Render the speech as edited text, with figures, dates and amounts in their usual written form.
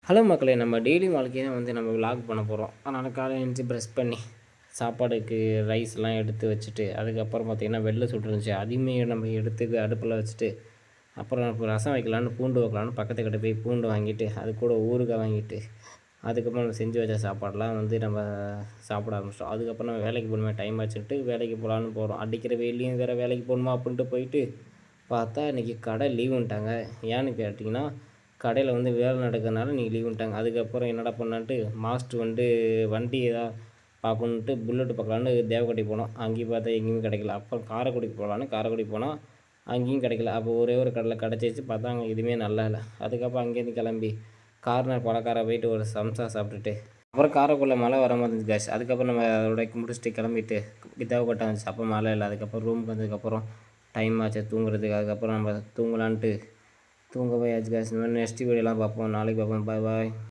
Hello மக்களே! நம்ம daily வாழ்க்கைய நம்ம விளாக் பண்ண போகிறோம். அதனால காலையில எழுந்துச்சு ப்ரஷ் பண்ணி, சாப்பாடுக்கு ரைஸ்லாம் எடுத்து வச்சுட்டு, அதுக்கப்புறம் பார்த்திங்கன்னா வெள்ளை சுட்டு இருந்துச்சு. அதையுமே நம்ம எடுத்து அடுப்பில் வச்சுட்டு, அப்புறம் இப்போ ரசம் வைக்கலான்னு பூண்டு வைக்கலான்னு பக்கத்து கடைக்கு போய் பூண்டு வாங்கிட்டு, அது கூட ஊறுகாய் வாங்கிட்டு, அதுக்கப்புறம் நம்ம செஞ்சு வச்ச சாப்பாடெலாம் நம்ம சாப்பிட ஆரம்பிச்சிட்டோம். அதுக்கப்புறம் நம்ம வேலைக்கு போகணுமே டைம் ஆச்சுன்ட்டு வேலைக்கு போகலான்னு போகிறோம். அடிக்கிற வெயில்லையும் வேறு வேலைக்கு போகணுமா அப்படின்ட்டு போயிட்டு பார்த்தா இன்றைக்கி கடை லீவுன்ட்டாங்க. ஏன்னு கேட்டிங்கன்னா, கடையில் வேலை நடக்கிறதுனால இன்றைக்கி லீவுன்ட்டாங்க. அதுக்கப்புறம் என்னடா பண்ணலான்ட்டு மாஸ்டர் வண்டி எதாவது பார்க்கணுன்ட்டு புல்லட் பார்க்கலான்னு தேவக்கோட்டை போனோம். அங்கேயும் பார்த்தா எங்கேயுமே கிடைக்கல. அப்புறம் காரைக்குடிக்கு போகலான்னு காரைக்குடி போனால் அங்கேயும் கிடைக்கல. அப்போ ஒரே ஒரு கடையில் கிடச்சிச்சு. பார்த்தா அங்கே எதுவுமே நல்லா இல்லை. அதுக்கப்புறம் அங்கேருந்து கிளம்பி கார்னர் பழக்கார போயிட்டு ஒரு சம்சா சாப்பிட்டுட்டு, அப்புறம் காரைக்குடில மழை வர மாதிரி இருந்துச்சு காய்ஸ். அதுக்கப்புறம் நம்ம அதோட முடிச்சுட்டு கிளம்பிட்டு தேவக்கோட்டை வந்துச்சு. அப்போ மழை இல்லை. அதுக்கப்புறம் ரூமுக்கு வந்ததுக்கப்புறம் டைம் ஆச்சு தூங்குறதுக்கு. அதுக்கப்புறம் நம்ம தூங்கலான்ட்டு தூங்க போயாச்சு காய்ஸ். இந்த மாதிரி நெக்ஸ்ட் வீடியோலாம் பார்ப்போம். நாளைக்கு பார்ப்போம். பாய் பாய்.